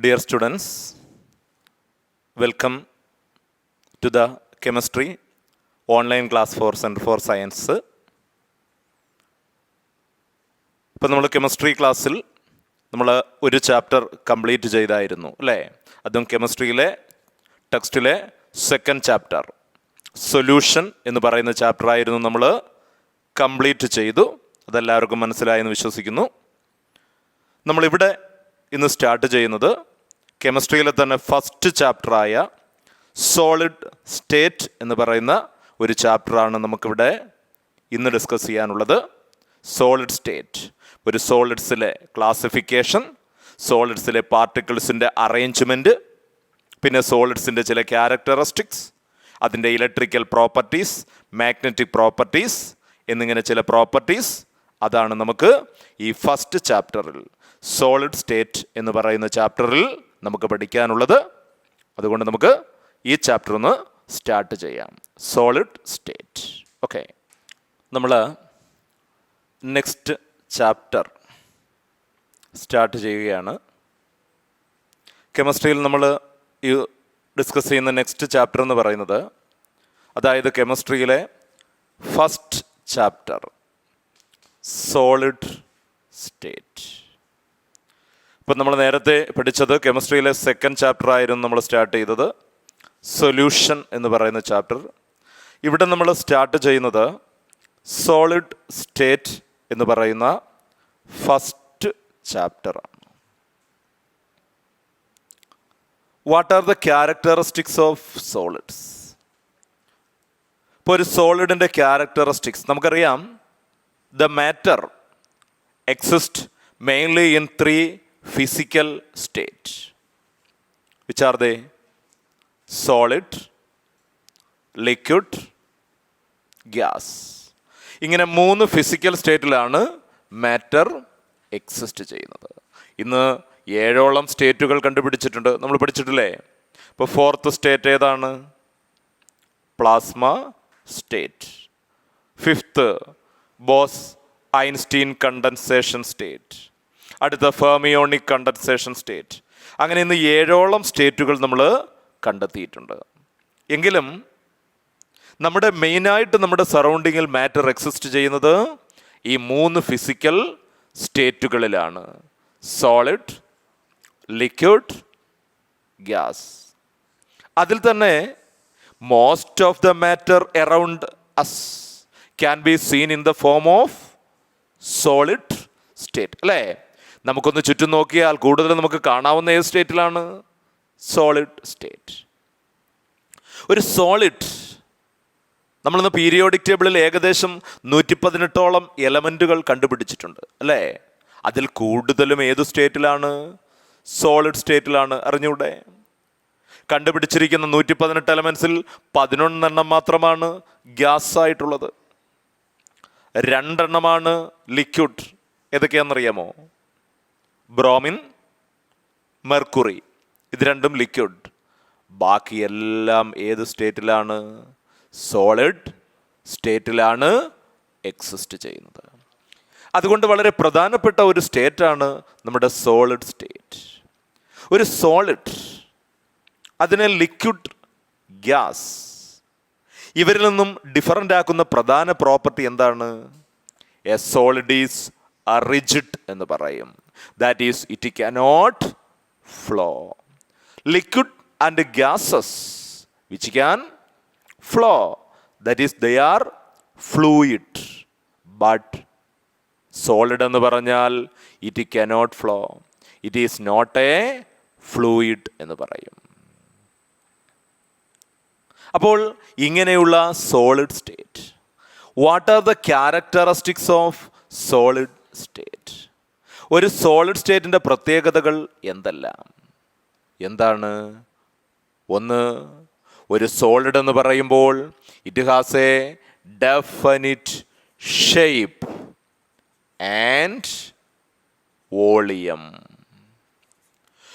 Dear students, welcome to the chemistry online class for Center for Science. ഇപ്പോൾ നമ്മൾ chemistry ക്ലാസ്സിൽ നമ്മൾ ഒരു ചാപ്റ്റർ കംപ്ലീറ്റ് ചെയ്തായിരുന്നു അല്ലേ? അതും കെമിസ്ട്രിയിലെ ടെക്സ്റ്റിലെ സെക്കൻഡ് ചാപ്റ്റർ സൊല്യൂഷൻ എന്ന് പറയുന്ന ചാപ്റ്റർ ആയിരുന്നു നമ്മൾ കംപ്ലീറ്റ് ചെയ്തു. അതെല്ലാവർക്കും മനസ്സിലായെന്ന് വിശ്വസിക്കുന്നു. നമ്മളിവിടെ ഇന്ന് സ്റ്റാർട്ട് ചെയ്യുന്നത് കെമിസ്ട്രിയിലെ തന്നെ ഫസ്റ്റ് ചാപ്റ്ററായ സോളിഡ് സ്റ്റേറ്റ് എന്ന് പറയുന്ന ഒരു ചാപ്റ്ററാണ് നമുക്കിവിടെ ഇന്ന് ഡിസ്കസ് ചെയ്യാനുള്ളത്. സോളിഡ് സ്റ്റേറ്റ്, ഒരു സോളിഡ്സിലെ ക്ലാസിഫിക്കേഷൻ, സോളിഡ്സിലെ പാർട്ടിക്കിൾസിൻ്റെ അറേഞ്ച്മെൻറ്റ്, പിന്നെ സോളിഡ്സിൻ്റെ ചില ക്യാരക്ടറിസ്റ്റിക്സ്, അതിൻ്റെ ഇലക്ട്രിക്കൽ പ്രോപ്പർട്ടീസ്, മാഗ്നറ്റിക് പ്രോപ്പർട്ടീസ് എന്നിങ്ങനെ ചില പ്രോപ്പർട്ടീസ്. അതാണ് നമുക്ക് ഈ ഫസ്റ്റ് ചാപ്റ്ററിൽ സോളിഡ് സ്റ്റേറ്റ് എന്ന് പറയുന്ന ചാപ്റ്ററിൽ നമുക്ക് പഠിക്കാനുള്ളത്. അതുകൊണ്ട് നമുക്ക് ഈ ചാപ്റ്റർ ഒന്ന് സ്റ്റാർട്ട് ചെയ്യാം. Solid state. ഓക്കെ, നമ്മൾ നെക്സ്റ്റ് ചാപ്റ്റർ സ്റ്റാർട്ട് ചെയ്യുകയാണ്. കെമിസ്ട്രിയിൽ നമ്മൾ ഈ ഡിസ്കസ് ചെയ്യുന്ന നെക്സ്റ്റ് ചാപ്റ്റർ എന്ന് പറയുന്നത്, അതായത് കെമിസ്ട്രിയിലെ ഫസ്റ്റ് ചാപ്റ്റർ സോളിഡ് സ്റ്റേറ്റ്. ഇപ്പം നമ്മൾ നേരത്തെ പഠിച്ചത് കെമിസ്ട്രിയിലെ സെക്കൻഡ് ചാപ്റ്റർ ആയിരുന്നു നമ്മൾ സ്റ്റാർട്ട് ചെയ്തത്, സൊല്യൂഷൻ എന്ന് പറയുന്ന ചാപ്റ്റർ. ഇവിടെ നമ്മൾ സ്റ്റാർട്ട് ചെയ്യുന്നത് സോളിഡ് സ്റ്റേറ്റ് എന്ന് പറയുന്ന ഫസ്റ്റ് ചാപ്റ്ററാണ്. What are the characteristics of solids? ഇപ്പോൾ ഒരു സോളിഡിൻ്റെ ക്യാരക്ടറിസ്റ്റിക്സ് നമുക്കറിയാം. The matter exists mainly in three physical states. Which are they? Solid, liquid, gas. ഇങ്ങനെ 3 ഫിസിക്കൽ സ്റ്റേറ്റിലാണ് മാറ്റർ എക്സിസ്റ്റ് ചെയ്യുന്നത്. ഇന്ന് 7ഓളം സ്റ്റേറ്റുകൾ കണ്ടുപിടിച്ചിട്ടുണ്ട്, നമ്മൾ പഠിച്ചിട്ടില്ലേ? ഇപ്പോൾ 4th സ്റ്റേറ്റ് ഏതാണ്? Plasma state. 5th boss Einstein condensation state. അടുത്ത ഫെർമിയോണിക് കണ്ടൻസേഷൻ സ്റ്റേറ്റ്. അങ്ങനെ ഇന്ന് 7ഓളം സ്റ്റേറ്റുകൾ നമ്മൾ കണ്ടെത്തിയിട്ടുണ്ട്. എങ്കിലും നമ്മുടെ മെയിനായിട്ട് നമ്മുടെ സറൗണ്ടിങ്ങിൽ മാറ്റർ എക്സിസ്റ്റ് ചെയ്യുന്നത് ഈ 3 ഫിസിക്കൽ സ്റ്റേറ്റുകളിലാണ്: സോളിഡ്, ലിക്വിഡ്, ഗ്യാസ്. അതിൽ തന്നെ most of the matter around us can be seen in the form of solid state. അല്ലേ? നമുക്കൊന്ന് ചുറ്റും നോക്കിയാൽ കൂടുതൽ നമുക്ക് കാണാവുന്ന ഏത് സ്റ്റേറ്റിലാണ്? Solid state. ഒരു സോളിഡ്, നമ്മളിന്ന് പീരിയോഡിക് ടേബിളിൽ ഏകദേശം 118ഓളം എലമെൻറ്റുകൾ കണ്ടുപിടിച്ചിട്ടുണ്ട് അല്ലേ? അതിൽ കൂടുതലും ഏത് സ്റ്റേറ്റിലാണ്? സോളിഡ് സ്റ്റേറ്റിലാണ്. അറിഞ്ഞൂടെ? കണ്ടുപിടിച്ചിരിക്കുന്ന 118 എലമെൻസിൽ 11 മാത്രമാണ് ഗ്യാസ് ആയിട്ടുള്ളത്. 2 ലിക്വിഡ്. ഏതൊക്കെയാണെന്നറിയാമോ? Bromine, mercury. ഇത് 2 ലിക്വിഡ്. ബാക്കിയെല്ലാം ഏത് സ്റ്റേറ്റിലാണ്? സോളിഡ് സ്റ്റേറ്റിലാണ് എക്സിസ്റ്റ് ചെയ്യുന്നത്. അതുകൊണ്ട് വളരെ പ്രധാനപ്പെട്ട ഒരു സ്റ്റേറ്റാണ് നമ്മുടെ സോളിഡ് സ്റ്റേറ്റ്. ഒരു സോളിഡ്, അതിനെ ലിക്വിഡ്, ഗ്യാസ്, ഇവരിൽ നിന്നും ഡിഫറൻ്റ് ആക്കുന്ന പ്രധാന പ്രോപ്പർട്ടി എന്താണ്? എ സോളിഡ് ഈസ് റിജിഡ് എന്ന് പറയും. That is it cannot flow. Liquid and gases which can flow, that is they are fluid. But solid എന്ന് പറഞ്ഞാൽ it cannot flow, it is not a fluid എന്ന് പറയും. അപ്പോൾ ഇങ്ങനെയുള്ള solid state. What are the characteristics of solid state? ഒരു solid സ്റ്റേറ്റിൻ്റെ പ്രത്യേകതകൾ എന്താണ്? ഒന്ന്, ഒരു സോളിഡ് എന്ന് പറയുമ്പോൾ it has a definite shape and volume.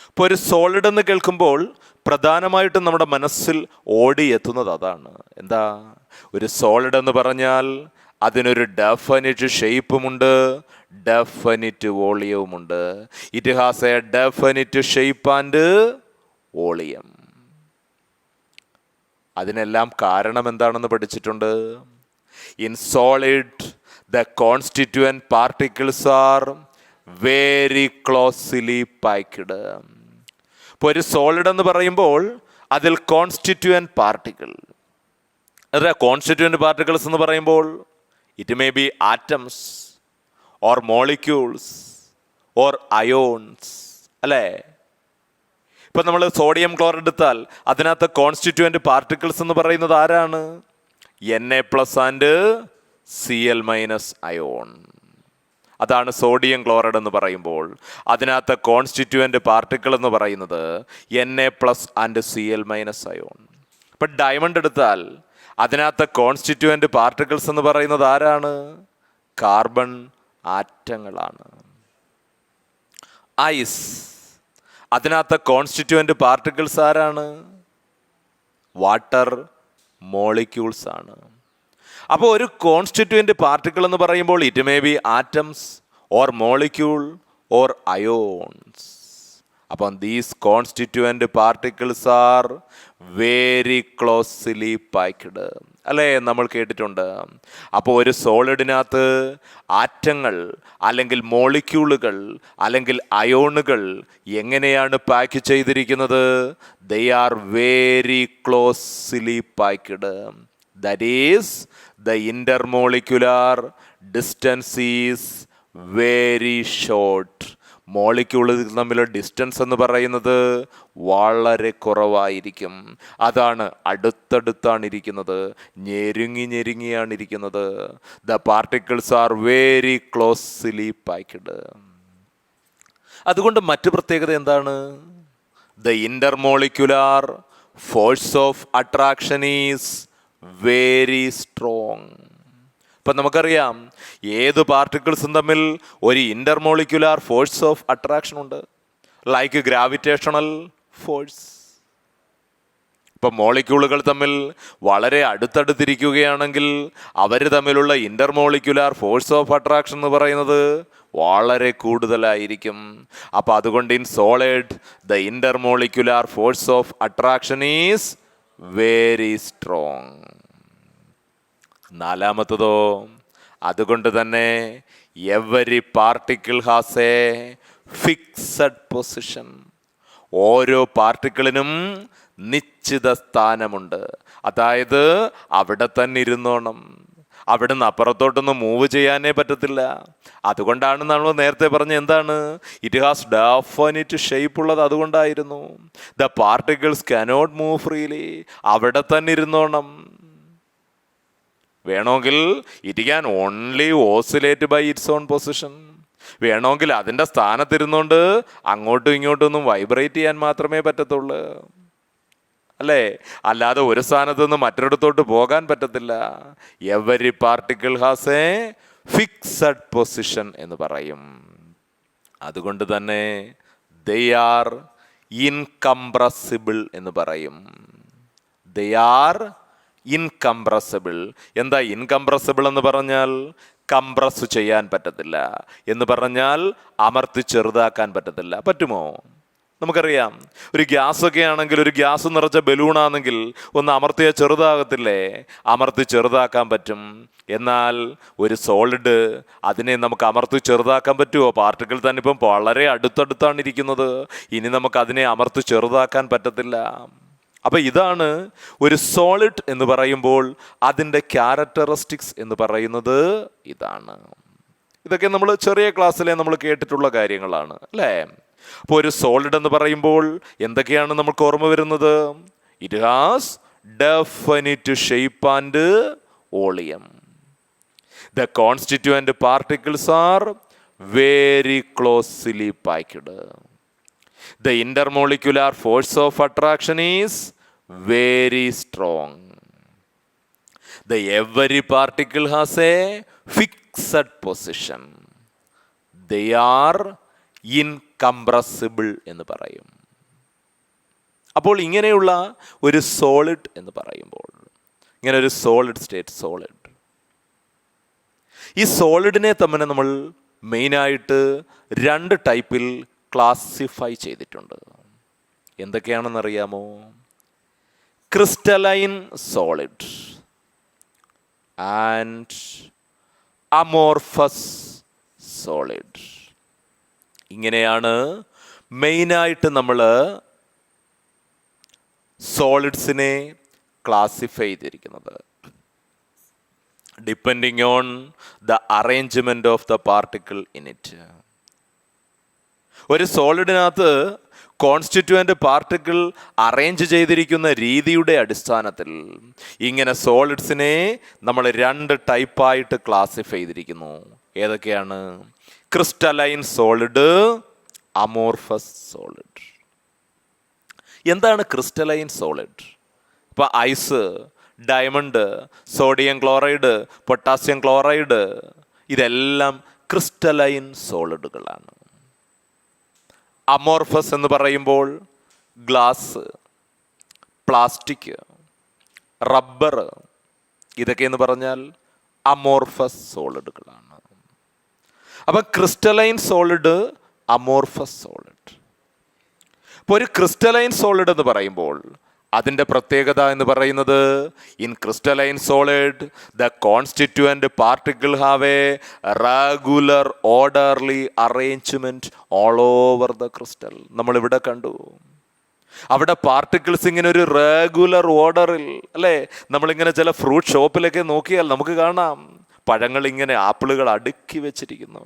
ഇപ്പോൾ ഒരു സോളിഡ് എന്ന് കേൾക്കുമ്പോൾ പ്രധാനമായിട്ടും നമ്മുടെ മനസ്സിൽ ഓടിയെത്തുന്നത് അതാണ്. എന്താ? ഒരു സോളിഡ് എന്ന് പറഞ്ഞാൽ അതിനൊരു ഡെഫിനിറ്റ് ഷേപ്പുമുണ്ട്, ഡെഫിനിറ്റ് വോളിയവുമുണ്ട്. It has a definite shape and volume. അതിനെല്ലാം കാരണം എന്താണെന്ന് പഠിച്ചിട്ടുണ്ട്. In solid the constituent particles are very closely packed. ഇപ്പോൾ ഒരു സോളിഡ് എന്ന് പറയുമ്പോൾ അതിൽ കോൺസ്റ്റിറ്റ്യൂവന്റ് പാർട്ടിക്കിൾ, കോൺസ്റ്റിറ്റ്യൂവന്റ് പാർട്ടിക്കിൾസ് എന്ന് പറയുമ്പോൾ it may be atoms or molecules or ions, അല്ലേ? ഇപ്പം നമ്മൾ സോഡിയം ക്ലോറൈഡ് എടുത്താൽ അതിനകത്ത് കോൺസ്റ്റിറ്റ്യൂവന്റ് പാർട്ടിക്കിൾസ് എന്ന് പറയുന്നത് ആരാണ്? Na+ and Cl- ion. അതാണ് സോഡിയം ക്ലോറൈഡ് എന്ന് പറയുമ്പോൾ അതിനകത്ത് കോൺസ്റ്റിറ്റ്യൂവന്റ് പാർട്ടിക്കിൾ എന്ന് പറയുന്നത് Na+ ആൻഡ് Cl- അയോൺ. ഇപ്പം ഡയമണ്ട് എടുത്താൽ അതിനകത്ത് കോൺസ്റ്റിറ്റ്യൂവന്റ് പാർട്ടിക്കിൾസ് എന്ന് പറയുന്നത് ആരാണ്? കാർബൺ ആറ്റങ്ങളാണ്. ഐസ്, അതിനകത്ത് കോൺസ്റ്റിറ്റ്യൂവന്റ് പാർട്ടിക്കിൾസ് ആരാണ്? വാട്ടർ മോളിക്യൂൾസ് ആണ്. അപ്പോൾ ഒരു കോൺസ്റ്റിറ്റ്യൂവന്റ് പാർട്ടിക്കിൾ എന്ന് പറയുമ്പോൾ it may be atoms or molecule or ions. അപ്പം these constituent particles are very closely packed, അല്ലേ? നമ്മൾ കേട്ടിട്ടുണ്ട്. അപ്പോൾ ഒരു സോളിഡിനകത്ത് ആറ്റങ്ങൾ അല്ലെങ്കിൽ മോളിക്യൂളുകൾ അല്ലെങ്കിൽ അയോണുകൾ എങ്ങനെയാണ് പാക്ക് ചെയ്തിരിക്കുന്നത്? They are very closely packed. That is the intermolecular distance is very short. മോളിക്യൂളുകൾ തമ്മിലുള്ള ഡിസ്റ്റൻസ് എന്ന് പറയുന്നത് വളരെ കുറവായിരിക്കും. അതാണ് അടുത്തടുത്താണ് ഇരിക്കുന്നത്, ഞെരുങ്ങിയാണ് ഇരിക്കുന്നത്. The particles are very closely packed. അതുകൊണ്ട് മറ്റു പ്രത്യേകത എന്താണ്? The intermolecular force of attraction is very strong. ഇപ്പം നമുക്കറിയാം ഏത് പാർട്ടിക്കിൾസും തമ്മിൽ ഒരു ഇന്റർമോളിക്യുലാർ ഫോഴ്സ് ഓഫ് അട്രാക്ഷൻ ഉണ്ട്, ലൈക്ക് ഗ്രാവിറ്റേഷണൽ ഫോഴ്സ്. ഇപ്പം മോളിക്യൂളുകൾ തമ്മിൽ വളരെ അടുത്തടുത്തിരിക്കുകയാണെങ്കിൽ അവർ തമ്മിലുള്ള ഇന്റർമോളിക്യുലാർ ഫോഴ്സ് ഓഫ് അട്രാക്ഷൻ എന്ന് പറയുന്നത് വളരെ കൂടുതലായിരിക്കും. അപ്പം അതുകൊണ്ട് in solid the intermolecular force of attraction is very strong. നാലാമത്തതോ, അതുകൊണ്ട് തന്നെ every particle has a fixed position. ഓരോ പാർട്ടിക്കിളിനും നിശ്ചിത സ്ഥാനമുണ്ട്. അതായത് അവിടെ തന്നെ ഇരുന്നോണം, അവിടുന്ന് അപ്പുറത്തോട്ടൊന്നും മൂവ് ചെയ്യാനേ പറ്റത്തില്ല. അതുകൊണ്ടാണ് നമ്മൾ നേരത്തെ പറഞ്ഞ എന്താണ്? ഇറ്റ് ഹാസ് ഡെഫിനിറ്റ് ഷേപ്പ് ഉള്ളത് അതുകൊണ്ടായിരുന്നു. The particles cannot move freely. അവിടെ തന്നെ ഇരുന്നോണം. വേണമെങ്കിൽ it can only oscillate by its own position. വേണമെങ്കിൽ അതിൻ്റെ സ്ഥാനത്തിരുന്നുകൊണ്ട് അങ്ങോട്ടും ഇങ്ങോട്ടും ഒന്നും വൈബ്രേറ്റ് ചെയ്യാൻ മാത്രമേ പറ്റത്തുള്ളൂ, അല്ലേ? അല്ലാതെ ഒരു സ്ഥാനത്ത് നിന്ന് മറ്റൊരിടത്തോട്ട് പോകാൻ പറ്റത്തില്ല. Every particle has a fixed position എന്ന് പറയും. അതുകൊണ്ട് തന്നെ ദേ ആർ ഇൻകംപ്രസിബിൾ എന്ന് പറയും. They are incompressible. എന്താ ഇൻകംപ്രസിബിൾ എന്ന് പറഞ്ഞാൽ? കംപ്രസ് ചെയ്യാൻ പറ്റത്തില്ല എന്ന് പറഞ്ഞാൽ അമർത്തി ചെറുതാക്കാൻ പറ്റത്തില്ല. പറ്റുമോ? നമുക്കറിയാം, ഒരു ഗ്യാസൊക്കെ ആണെങ്കിൽ, ഒരു ഗ്യാസ് നിറച്ച ബലൂണാണെങ്കിൽ ഒന്ന് അമർത്തിയാൽ ചെറുതാകത്തില്ലേ? അമർത്തി ചെറുതാക്കാൻ പറ്റും. എന്നാൽ ഒരു സോളിഡ്, അതിനെ നമുക്ക് അമർത്തി ചെറുതാക്കാൻ പറ്റുമോ? പാർട്ടിക്കിൾ തന്നെ ഇപ്പം വളരെ അടുത്തടുത്താണ് ഇരിക്കുന്നത്. ഇനി നമുക്ക് അതിനെ അമർത്തി ചെറുതാക്കാൻ പറ്റത്തില്ല. അപ്പം ഇതാണ് ഒരു സോളിഡ് എന്ന് പറയുമ്പോൾ അതിൻ്റെ ക്യാരക്ടറിസ്റ്റിക്സ് എന്ന് പറയുന്നത് ഇതാണ്. ഇതൊക്കെ നമ്മൾ ചെറിയ ക്ലാസ്സിലെ നമ്മൾ കേട്ടിട്ടുള്ള കാര്യങ്ങളാണ്, അല്ലേ? അപ്പോൾ ഒരു സോളിഡ് എന്ന് പറയുമ്പോൾ എന്തൊക്കെയാണ് നമുക്ക് ഓർമ്മ വരുന്നത്? It has definite shape and volume. The constituent particles are very closely packed. The intermolecular force of attraction is very strong. The every particle has a fixed position. They are incompressible എന്ന് പറയും. അപ്പോൾ ഇങ്ങനെയുള്ള ഒരു solid എന്ന് പറയുമ്പോൾ, ഇങ്ങനെ ഒരു solid state solid, ഈ സോളിഡിനെ തന്നെ നമ്മൾ മെയിനായിട്ട് 2 ടൈപ്പിൽ ക്ലാസിഫൈ ചെയ്തിട്ടുണ്ട്. എന്തൊക്കെയാണെന്നറിയാമോ? Crystalline solid and amorphous solid. ഇങ്ങനെയാണ് മെയിനായിട്ട് നമ്മൾ സോളിഡ്സിനെ ക്ലാസിഫൈ ചെയ്തിരിക്കുന്നത്, depending on the arrangement of the particle in it. ഒരു സോളിഡിനകത്ത് കോൺസ്റ്റിറ്റ്യൂവൻ്റ് പാർട്ടിക്കിൾ അറേഞ്ച് ചെയ്തിരിക്കുന്ന രീതിയുടെ അടിസ്ഥാനത്തിൽ ഇങ്ങനെ സോളിഡ്സിനെ നമ്മൾ 2 ടൈപ്പായിട്ട് ക്ലാസിഫൈ ചെയ്തിരിക്കുന്നു. ഏതൊക്കെയാണ്? Crystalline solid, amorphous solid. എന്താണ് ക്രിസ്റ്റലൈൻ സോളിഡ്? ഇപ്പോൾ ice, diamond, sodium chloride, potassium chloride, ഇതെല്ലാം ക്രിസ്റ്റലൈൻ സോളിഡുകളാണ്. അമോർഫസ് എന്ന് പറയുമ്പോൾ ഗ്ലാസ്, പ്ലാസ്റ്റിക്, റബ്ബർ, ഇതൊക്കെ എന്ന് പറഞ്ഞാൽ അമോർഫസ് സോളിഡുകളാണ്. അപ്പം ക്രിസ്റ്റലൈൻ സോളിഡ്, അമോർഫസ് സോളിഡ്. ഇപ്പോൾ ഒരു ക്രിസ്റ്റലൈൻ സോളിഡ് എന്ന് പറയുമ്പോൾ അതിൻ്റെ പ്രത്യേകത എന്ന് പറയുന്നത്, in crystalline solid the constituent particle have a regular orderly arrangement all over the crystal. നമ്മളിവിടെ കണ്ടു, അവിടെ പാർട്ടിക്കിൾസ് ഇങ്ങനെ ഒരു റെഗുലർ ഓർഡറിൽ, അല്ലേ? നമ്മളിങ്ങനെ ചില ഫ്രൂട്ട് ഷോപ്പിലൊക്കെ നോക്കിയാൽ നമുക്ക് കാണാം, പഴങ്ങൾ ഇങ്ങനെ, ആപ്പിളുകൾ അടുക്കി വെച്ചിരിക്കുന്നു,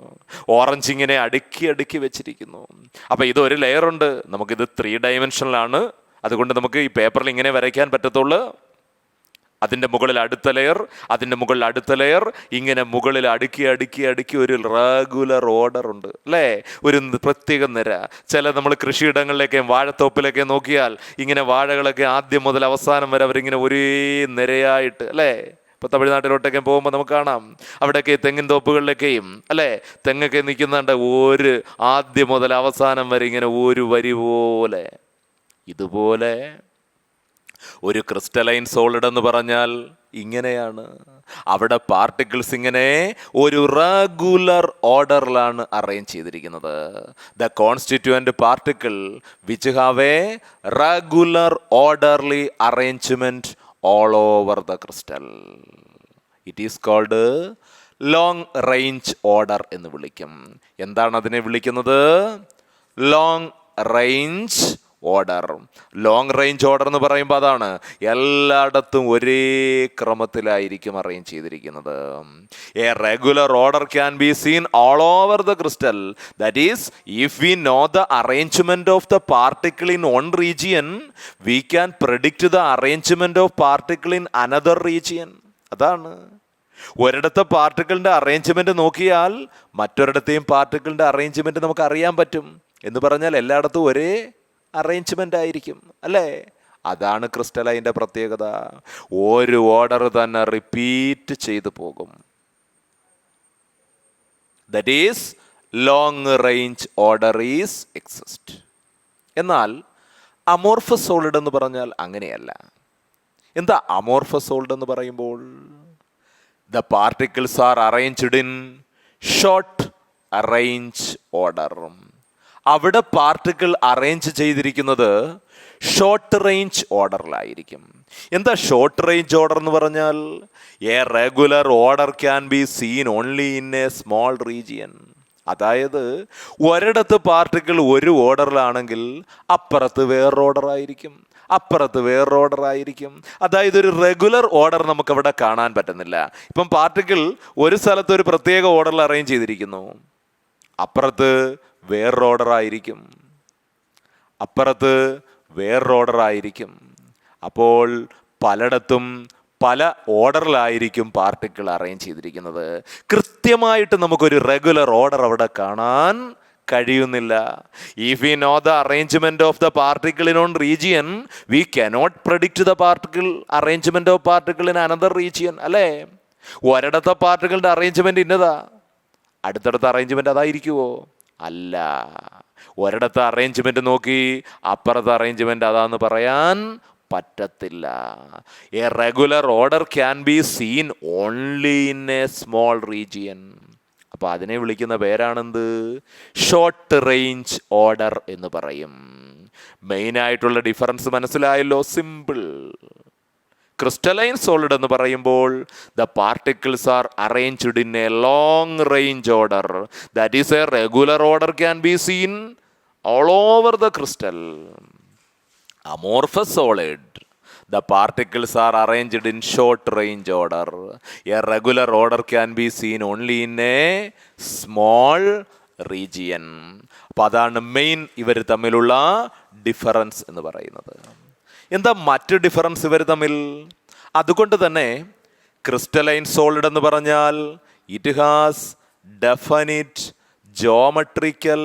ഓറഞ്ച് ഇങ്ങനെ അടുക്കി വെച്ചിരിക്കുന്നു. അപ്പം ഇതൊരു ലെയറുണ്ട്, നമുക്കിത് 3 ഡയമെൻഷനിലാണ്. അതുകൊണ്ട് നമുക്ക് ഈ പേപ്പറിൽ ഇങ്ങനെ വരയ്ക്കാൻ പറ്റത്തുള്ളൂ. അതിൻ്റെ മുകളിൽ അടുത്ത ലെയർ, അതിൻ്റെ മുകളിൽ അടുത്ത ലെയർ, ഇങ്ങനെ മുകളിൽ അടുക്കി ഒരു റെഗുലർ ഓർഡർ ഉണ്ട്, അല്ലേ? ഒരു പ്രത്യേക നിര. ചില നമ്മൾ കൃഷിയിടങ്ങളിലൊക്കെ വാഴത്തോപ്പിലൊക്കെ നോക്കിയാൽ ഇങ്ങനെ വാഴകളൊക്കെ ആദ്യം മുതൽ അവസാനം വരെ അവരിങ്ങനെ ഒരേ നിരയായിട്ട്, അല്ലേ? ഇപ്പോൾ തമിഴ്നാട്ടിലോട്ടൊക്കെ പോകുമ്പോൾ നമുക്ക് കാണാം, അവിടെയൊക്കെ തെങ്ങിൻ തോപ്പുകളിലൊക്കെയും, അല്ലേ, തെങ്ങൊക്കെ നിൽക്കുന്നുണ്ട് ഒരു ആദ്യം മുതൽ അവസാനം വരെ ഇങ്ങനെ ഒരു വരി പോലെ. ഇതുപോലെ ഒരു ക്രിസ്റ്റലൈൻ സോളിഡ് എന്ന് പറഞ്ഞാൽ ഇങ്ങനെയാണ്. അവിടെ പാർട്ടിക്കിൾസ് ഇങ്ങനെ ഒരു റെഗുലർ ഓർഡറിലാണ് അറേഞ്ച് ചെയ്തിരിക്കുന്നത്. The constituent particle which have a regular orderly arrangement all over the crystal. It is called long range order എന്ന് വിളിക്കും. എന്താണ് അതിനെ വിളിക്കുന്നത്? Long range order. Long range order എന്ന് പറയുമ്പോൾ അതാണ്, എല്ലായിടത്തും ഒരേ ക്രമത്തിലായിരിക്കും അറേഞ്ച് ചെയ്തിരിക്കുന്നത്. A regular order can be seen all over the crystal. That is, if we know the arrangement of the particle in one region, we can predict the arrangement of particle in another region. അതാണ്, ഒരിടത്തെ പാർട്ടിക്കിളിൻ്റെ arrangement നോക്കിയാൽ മറ്റൊരിടത്തെയും പാർട്ടിക്കിളിൻ്റെ arrangement നമുക്ക് അറിയാൻ പറ്റും. എന്ന് പറഞ്ഞാൽ എല്ലായിടത്തും ഒരേ arrangement ആയിരിക്കും, അല്ലേ? അതാണ് ക്രിസ്റ്റലൈൻ്റെ പ്രത്യേകത. ഒരു ഓർഡർ തന്നെ റിപ്പീറ്റ് ചെയ്തു പോകും. That is long range order is exist. എന്നാൽ അമോർഫസ് സോളിഡ് എന്ന് പറഞ്ഞാൽ അങ്ങനെയല്ല. എന്താ അമോർഫസ് സോളിഡ് എന്ന് പറയുമ്പോൾ? The particles R arranged in short range order. അവിടെ പാർട്ടിക്കിൾ അറേഞ്ച് ചെയ്തിരിക്കുന്നത് ഷോർട്ട് റേഞ്ച് ഓർഡറിലായിരിക്കും. എന്താ ഷോർട്ട് റേഞ്ച് ഓർഡർ എന്ന് പറഞ്ഞാൽ? A regular order can be scene only in A small region. അതായത് ഒരിടത്ത് പാർട്ടിക്കിൾ ഒരു ഓർഡറിലാണെങ്കിൽ അപ്പുറത്ത് വേറൊരു ഓർഡർ ആയിരിക്കും, അപ്പുറത്ത് വേറൊരു ഓർഡർ ആയിരിക്കും. അതായത് ഒരു റെഗുലർ ഓർഡർ നമുക്കവിടെ കാണാൻ പറ്റുന്നില്ല. ഇപ്പം പാർട്ടിക്കിൾ ഒരു സ്ഥലത്ത് ഒരു പ്രത്യേക ഓർഡറിൽ അറേഞ്ച് ചെയ്തിരിക്കുന്നു, അപ്പുറത്ത് വേറൊരു ഓർഡർ ആയിരിക്കും, അപ്പുറത്ത് വേറൊരു ഓർഡർ ആയിരിക്കും. അപ്പോൾ പലയിടത്തും പല ഓർഡറിലായിരിക്കും പാർട്ടിക്കിൾ അറേഞ്ച് ചെയ്തിരിക്കുന്നത്. കൃത്യമായിട്ട് നമുക്കൊരു റെഗുലർ ഓർഡർ അവിടെ കാണാൻ കഴിയുന്നില്ല. If we know the arrangement of the particle in on region, we cannot predict the particle arrangement of particle in another region, അല്ലേ? ഒരിടത്തെ പാർട്ടിക്കിളിന്റെ അറേഞ്ച്മെന്റ് ഇന്നതാ, അടുത്തടുത്ത അറേഞ്ച്മെന്റ് അതായിരിക്കുമോ? അല്ല. ഒരിടത്തെ അറേഞ്ച്മെന്റ് നോക്കി അപ്പുറത്തെ അറേഞ്ച്മെന്റ് അതാന്ന് പറയാൻ പറ്റത്തില്ല. A regular order can be scene only in A small region. അപ്പോൾ അതിനെ വിളിക്കുന്ന പേരാണെന്ത്? ഷോർട്ട് റേഞ്ച് ഓർഡർ എന്ന് പറയും. മെയിനായിട്ടുള്ള ഡിഫറൻസ് മനസ്സിലായല്ലോ? സിമ്പിൾ. ക്രിസ്റ്റലൈൻ സോളിഡ് എന്ന് പറയുമ്പോൾ the particles R arranged in A long range order. That is A regular order can be scene all over the crystal. Amorphous solid, the particles are arranged in short range order. A regular order can be seen only in a small region. അപ്പോൾ അതാണ് main ഇവർ തമ്മിലുള്ള difference എന്ന് പറയുന്നത്. എന്താ മറ്റ് difference ഇവർ തമ്മിൽ? അതുകൊണ്ട് തന്നെ ക്രിസ്റ്റലൈൻ സോളിഡ് എന്ന് പറഞ്ഞാൽ it has definite geometrical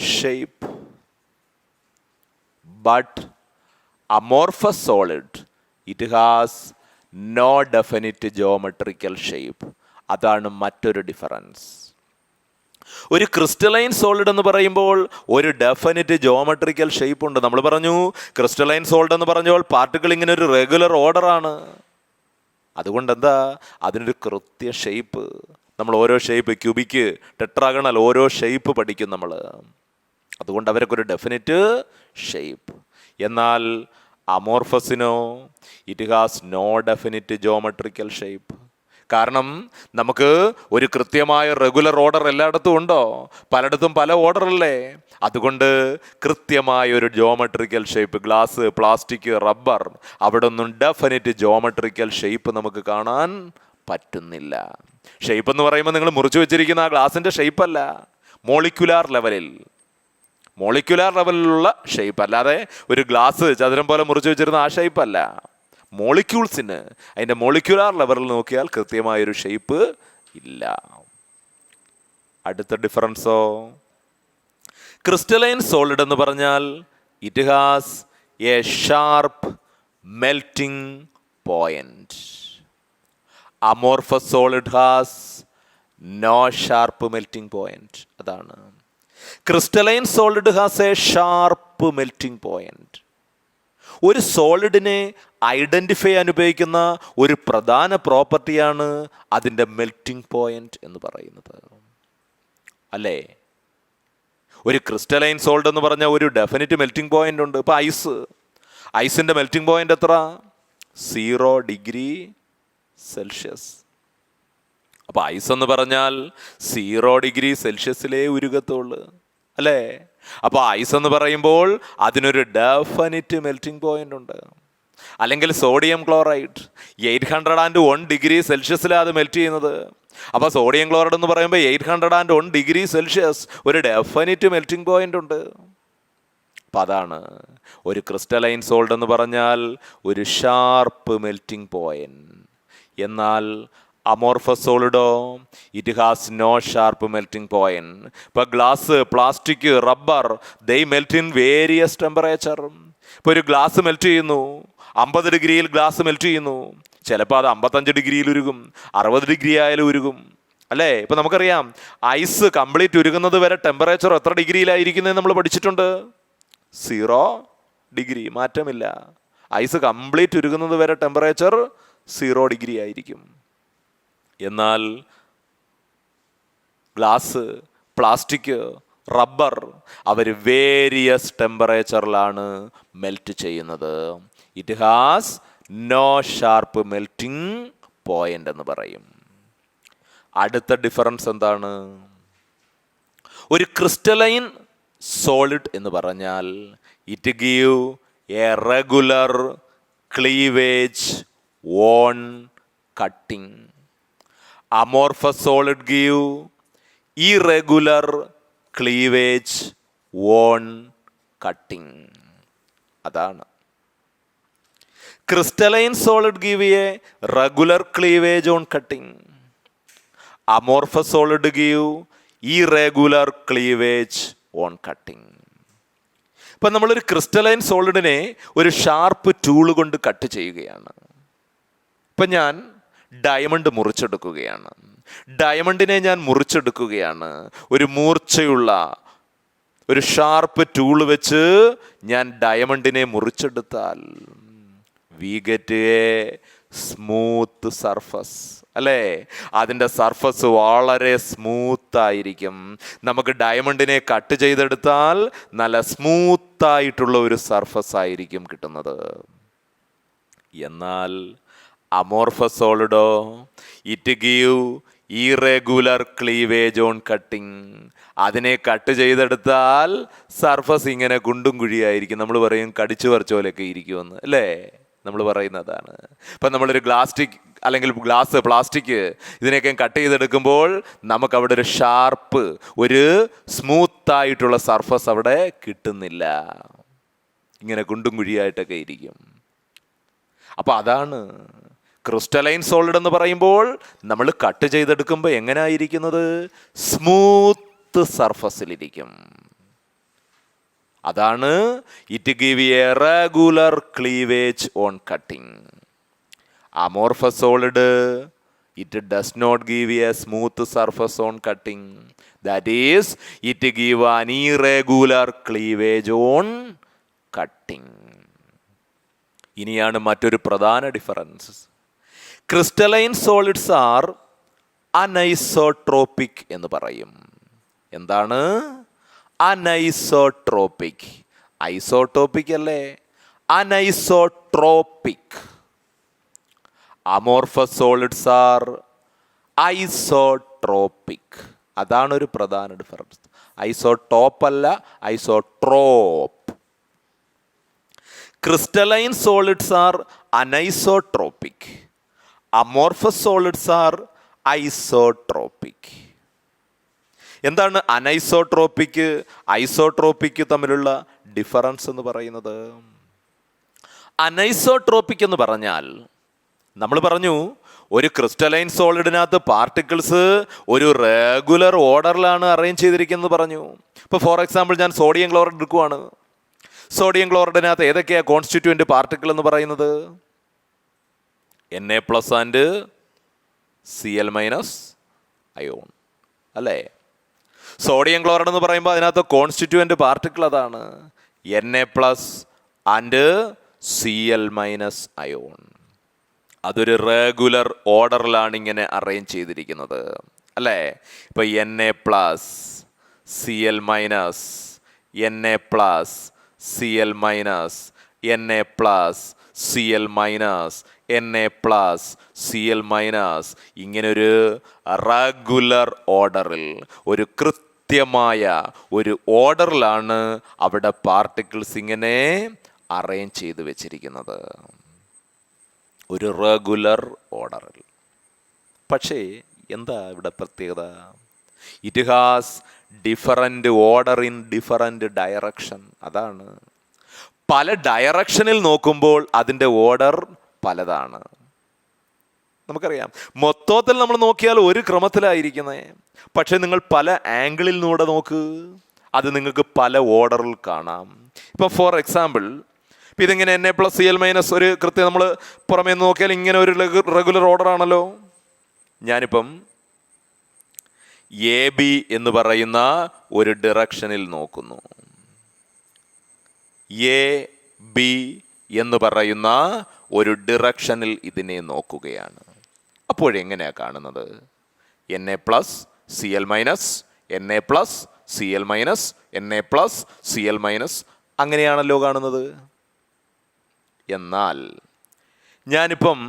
shape, but amorphous solid it has no definite geometrical shape. അതാണ് മറ്റൊരു ഡിഫറൻസ്. ഒരു ക്രിസ്റ്റലൈൻ സോളിഡ് എന്ന് പറയുമ്പോൾ ഒരു ഡെഫിനിറ്റ് ജോമെട്രിക്കൽ ഷേപ്പ് ഉണ്ട്. നമ്മൾ പറഞ്ഞു ക്രിസ്റ്റലൈൻ സോളിഡ് എന്ന് പറഞ്ഞപ്പോൾ പാർട്ടിക്കിൾ ഇങ്ങനെ ഒരു റെഗുലർ ഓർഡറാണ്. അതുകൊണ്ട് എന്താ, അതിനൊരു കൃത്യ ഷേപ്പ്. നമ്മൾ ഓരോ ഷേപ്പ്, ക്യൂബിക്ക്, ടെട്രാഗണൽ, ഓരോ ഷേപ്പ് പഠിക്കും നമ്മൾ. അതുകൊണ്ട് അവർക്കൊരു ഡെഫിനിറ്റ് ഷേപ്പ്. എന്നാൽ അമോർഫസിനോ it has no definite geometrical shape. കാരണം നമുക്ക് ഒരു കൃത്യമായ റെഗുലർ ഓർഡർ എല്ലായിടത്തും ഉണ്ടോ? പലയിടത്തും പല ഓർഡറല്ലേ. അതുകൊണ്ട് കൃത്യമായ ഒരു geometrical shape, glass, plastic, rubber, അവിടെ ഒന്നും ഡെഫിനിറ്റ് ജോമെട്രിക്കൽ ഷേപ്പ് നമുക്ക് കാണാൻ പറ്റുന്നില്ല. ഷേപ്പ് എന്ന് പറയുമ്പോൾ നിങ്ങൾ മുറിച്ചു വെച്ചിരിക്കുന്ന ആ ഗ്ലാസിൻ്റെ ഷേപ്പല്ല, മോളിക്യുലാർ ലെവലിലുള്ള ഷേപ്പ്. അല്ലാതെ ഒരു ഗ്ലാസ് ചതുരം പോലെ മുറിച്ചു വെച്ചിരുന്ന ആ ഷേപ്പ് അല്ല. മോളിക്യൂൾസിന് അതിൻ്റെ മോളിക്യുലാർ ലെവലിൽ നോക്കിയാൽ കൃത്യമായൊരു ഷേപ്പ് ഇല്ല. അടുത്ത ഡിഫറൻസോ, ക്രിസ്റ്റലൈൻ സോളിഡ് എന്ന് പറഞ്ഞാൽ it has a sharp melting point. Amorphous solid has no sharp melting point. അതാണ് crystalline solid has a sharp melting point. ഒരു സോളിഡിനെ ഐഡൻറ്റിഫൈ ചെയ്യാൻ ഉപയോഗിക്കുന്ന ഒരു പ്രധാന പ്രോപ്പർട്ടിയാണ് അതിൻ്റെ മെൽറ്റിംഗ് പോയിന്റ് എന്ന് പറയുന്നത്, അല്ലേ? ഒരു ക്രിസ്റ്റലൈൻ സോളിഡ് എന്ന് പറഞ്ഞാൽ ഒരു ഡെഫിനിറ്റ് മെൽറ്റിംഗ് പോയിന്റ് ഉണ്ട്. ഇപ്പോൾ ഐസിൻ്റെ മെൽറ്റിംഗ് പോയിന്റ് എത്ര? 0 ഡിഗ്രി സെൽഷ്യസ്. അപ്പോൾ ഐസ് എന്ന് പറഞ്ഞാൽ 0 ഡിഗ്രി സെൽഷ്യസിലേ ഉരുകത്തുള്ളൂ, അല്ലേ? അപ്പോൾ ഐസ് എന്ന് പറയുമ്പോൾ അതിനൊരു ഡെഫിനിറ്റ് മെൽറ്റിംഗ് പോയിന്റ് ഉണ്ട്. അല്ലെങ്കിൽ സോഡിയം ക്ലോറൈഡ് 801 ഡിഗ്രി സെൽഷ്യസിലാണ് അത് മെൽറ്റ് ചെയ്യുന്നത്. അപ്പോൾ സോഡിയം ക്ലോറൈഡ് എന്ന് പറയുമ്പോൾ 801 ഡിഗ്രി സെൽഷ്യസ്, ഒരു ഡെഫിനിറ്റ് മെൽറ്റിംഗ് പോയിന്റ് ഉണ്ട്. അപ്പം അതാണ് ഒരു ക്രിസ്റ്റലൈൻ സോൾഡ് എന്ന് പറഞ്ഞാൽ ഒരു ഷാർപ്പ് മെൽറ്റിംഗ് പോയിന്റ്. എന്നാൽ അമോർഫസ് സോളിഡോ it has no sharp melting point. ഇപ്പോൾ glass, plastic, rubber, they melt in various temperature. ഇപ്പോൾ ഒരു ഗ്ലാസ് മെൽറ്റ് ചെയ്യുന്നു, 50 ഡിഗ്രിയിൽ ഗ്ലാസ് മെൽറ്റ് ചെയ്യുന്നു. ചിലപ്പോൾ അത് 55 ഡിഗ്രിയിൽ ഉരുകും, 60 ഡിഗ്രി ആയാലും ഉരുകും, അല്ലേ? ഇപ്പം നമുക്കറിയാം ഐസ് കംപ്ലീറ്റ് ഉരുകുന്നത് വരെ ടെമ്പറേച്ചർ എത്ര ഡിഗ്രിയിലായിരിക്കുന്നത് നമ്മൾ പഠിച്ചിട്ടുണ്ട്? 0 ഡിഗ്രി, മാറ്റമില്ല. ഐസ് കംപ്ലീറ്റ് ഉരുകുന്നത് വരെ ടെമ്പറേച്ചർ 0 ഡിഗ്രി ആയിരിക്കും. എന്നാൽ ഗ്ലാസ്, പ്ലാസ്റ്റിക്, റബ്ബർ അവർ വേരിയസ് ടെമ്പറേച്ചറിലാണ് മെൽറ്റ് ചെയ്യുന്നത്. It has no sharp melting point എന്ന് പറയും. അടുത്ത ഡിഫറൻസ് എന്താണ്? ഒരു ക്രിസ്റ്റലൈൻ സോളിഡ് എന്ന് പറഞ്ഞാൽ it give a regular cleavage on cutting. Amorphous solid give irregular cleavage on cutting. അതാണ് crystalline solid give a regular cleavage on cutting. Amorphous solid give irregular cleavage on cutting. ഇപ്പം നമ്മളൊരു crystalline സോളിഡിനെ ഒരു sharp tool കൊണ്ട് cut ചെയ്യുകയാണ്. ഇപ്പം ഞാൻ diamond മുറിച്ചെടുക്കുകയാണ്. ഡയമണ്ടിനെ ഞാൻ മുറിച്ചെടുക്കുകയാണ്. ഒരു മൂർച്ചയുള്ള ഒരു ഷാർപ്പ് ടൂൾ വെച്ച് ഞാൻ ഡയമണ്ടിനെ മുറിച്ചെടുത്താൽ we get a smooth surface അല്ലേ? അതിൻ്റെ സർഫസ് വളരെ സ്മൂത്തായിരിക്കും. നമുക്ക് ഡയമണ്ടിനെ കട്ട് ചെയ്തെടുത്താൽ നല്ല സ്മൂത്തായിട്ടുള്ള ഒരു സർഫസ് ആയിരിക്കും കിട്ടുന്നത്. എന്നാൽ അമോർഫസ് സോളിഡോ, it give irregular cleavage on cutting. അതിനെ കട്ട് ചെയ്തെടുത്താൽ സർഫസ് ഇങ്ങനെ കുണ്ടും കുഴിയായിരിക്കും. നമ്മൾ പറയും കടിച്ചു പറിച്ച പോലെയൊക്കെ ഇരിക്കുമെന്ന് അല്ലേ? നമ്മൾ പറയുന്നതാണ്. ഇപ്പം നമ്മളൊരു അല്ലെങ്കിൽ പ്ലാസ്റ്റിക് ഇതിനെയൊക്കെ കട്ട് ചെയ്തെടുക്കുമ്പോൾ നമുക്ക് അവിടെ ഒരു ഷാർപ്പ്, ഒരു സ്മൂത്തായിട്ടുള്ള സർഫസ് അവിടെ കിട്ടുന്നില്ല. ഇങ്ങനെ കുണ്ടും കുഴിയായിട്ടൊക്കെ ഇരിക്കും. അപ്പം അതാണ് ക്രിസ്റ്റലൈൻ സോളിഡ് എന്ന് പറയുമ്പോൾ നമ്മൾ കട്ട് ചെയ്തെടുക്കുമ്പോൾ എങ്ങനെയായിരിക്കുന്നത്? സ്മൂത്ത് സർഫസിലിരിക്കും. അതാണ് it give a regular cleavage on cutting. Amorphous solid it does not give a smooth surface on cutting. That is it give an irregular cleavage on cutting. ഇനിയാണ് മറ്റൊരു പ്രധാന difference. Crystalline solids are anisotropic എന്ന് പറയും. എന്താണ് anisotropic? Isotropic അല്ലേ? Anisotropic. Amorphous solids are isotropic. അതാണ് ഒരു പ്രധാന ഡിഫറൻസ്. ഐസോടോപ്പ് അല്ല, isotrope. Crystalline solids are anisotropic. Amorphous solids are isotropic. എന്താണ് അനൈസോട്രോപിക്, ഐസോട്രോപിക് തമ്മിലുള്ള ഡിഫറൻസ് എന്ന് പറയുന്നത്? അനൈസോട്രോപിക് എന്ന് പറഞ്ഞാൽ നമ്മൾ പറഞ്ഞു ഒരു ക്രിസ്റ്റലൈൻ സോളിഡിനകത്ത് പാർട്ടിക്കിൾസ് ഒരു റെഗുലർ ഓർഡറിലാണ് അറേഞ്ച് ചെയ്തിരിക്കുന്നത് പറഞ്ഞു. ഇപ്പോൾ ഫോർ എക്സാമ്പിൾ ഞാൻ സോഡിയം ക്ലോറൈഡ് എടുക്കുവാണ്. സോഡിയം ക്ലോറൈഡിനകത്ത് ഏതൊക്കെയാണ് കോൺസ്റ്റിറ്റ്യൂവൻ്റ് പാർട്ടിക്കിൾ എന്ന് പറയുന്നത്? Na+ ആൻഡ് Cl- അയോൺ അല്ലേ? സോഡിയം ക്ലോറൈഡ് എന്ന് പറയുമ്പോൾ അതിനകത്ത് കോൺസ്റ്റിറ്റ്യൂവൻ്റ് പാർട്ടിക്കിൾ അതാണ് Na+ ആൻഡ് Cl- അയോൺ. അതൊരു റെഗുലർ ഓർഡറിലാണ് ഇങ്ങനെ അറേഞ്ച് ചെയ്തിരിക്കുന്നത് അല്ലേ? ഇപ്പൊ Na+, Cl-, Na+, Cl-, Na+, Cl-, Na+, Cl-, ഇങ്ങനൊരു റെഗുലർ ഓർഡറിൽ, ഒരു കൃത്യമായ ഒരു ഓർഡറിലാണ് അവിടെ പാർട്ടിക്കിൾസ് ഇങ്ങനെ അറേഞ്ച് ചെയ്ത് വെച്ചിരിക്കുന്നത്, ഒരു റെഗുലർ ഓർഡറിൽ. പക്ഷേ എന്താ ഇവിടെ പ്രത്യേകത? It has different order in different direction. അതാണ്, പല ഡയറക്ഷനിൽ നോക്കുമ്പോൾ അതിൻ്റെ ഓർഡർ പലതാണ്. നമുക്കറിയാം മൊത്തത്തിൽ നമ്മൾ നോക്കിയാൽ ഒരു ക്രമത്തിലായിരിക്കുന്നത്, പക്ഷെ നിങ്ങൾ പല ആംഗിളിൽ നിന്നൂടെ നോക്ക്, അത് നിങ്ങൾക്ക് പല ഓർഡറിൽ കാണാം. ഇപ്പം ഫോർ എക്സാമ്പിൾ ഇപ്പം ഇതിങ്ങനെ Na+, Cl- ഒരു കൃത്യം നമ്മൾ പുറമേ നിന്ന് നോക്കിയാൽ ഇങ്ങനെ ഒരു റെഗുലർ ഓർഡർ ആണല്ലോ. ഞാനിപ്പം AB എന്ന് പറയുന്ന ഒരു ഡിറക്ഷനിൽ നോക്കുന്നു, AB എന്ന് പറയുന്ന ഒരു ഡിറക്ഷനിൽ ഇതിനെ നോക്കുകയാണ്. അപ്പോഴെങ്ങനെയാണ് കാണുന്നത്? Na+, Cl-, Na+, Cl-, Na+, Cl-, അങ്ങനെയാണല്ലോ കാണുന്നത്. എന്നാൽ ഞാനിപ്പം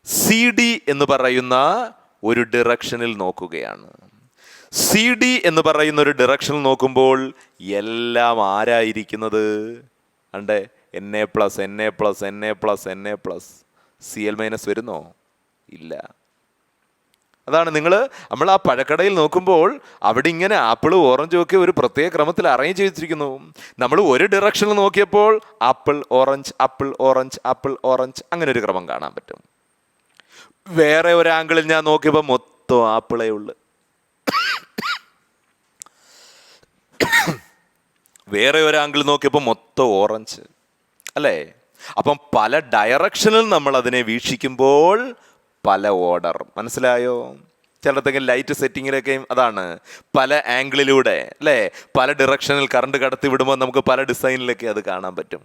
CD എന്ന് പറയുന്ന ഒരു ഡിറക്ഷനിൽ നോക്കുകയാണ്. CD എന്ന് പറയുന്ന ഒരു ഡിറക്ഷനിൽ നോക്കുമ്പോൾ എല്ലാം ആരായിരിക്കുന്നത്? Vande Na+, Na+, Na+, Cl- വരുന്നോ? ഇല്ല. അതാണ് നമ്മൾ ആ പഴക്കടയിൽ നോക്കുമ്പോൾ അവിടെ ഇങ്ങനെ ആപ്പിളും ഓറഞ്ചും ഒക്കെ ഒരു പ്രത്യേക ക്രമത്തിൽ അറേഞ്ച് ചെയ്തിരിക്കുന്നു. നമ്മൾ ഒരു ഡിറക്ഷനിൽ നോക്കിയപ്പോൾ apple orange, apple orange, apple orange, അങ്ങനെ ഒരു ക്രമം കാണാൻ പറ്റും. വേറെ ഒരു ആംഗിളിൽ ഞാൻ നോക്കിയപ്പോൾ മൊത്തം ആപ്പിളേ ഉള്ളു. വേറെ ഒരു ആംഗിൾ നോക്കിയപ്പോൾ മൊത്തം ഓറഞ്ച് അല്ലേ? അപ്പം പല ഡയറക്ഷനിൽ നമ്മൾ അതിനെ വീക്ഷിക്കുമ്പോൾ പല ഓർഡർ. മനസ്സിലായോ? ചിലടത്തെങ്കിലും ലൈറ്റ് സെറ്റിങ്ങിലൊക്കെയും അതാണ്, പല ആംഗിളിലൂടെ അല്ലേ, പല ഡിറക്ഷനിൽ കറണ്ട് കടത്തി വിടുമ്പോൾ നമുക്ക് പല ഡിസൈനിലൊക്കെ അത് കാണാൻ പറ്റും.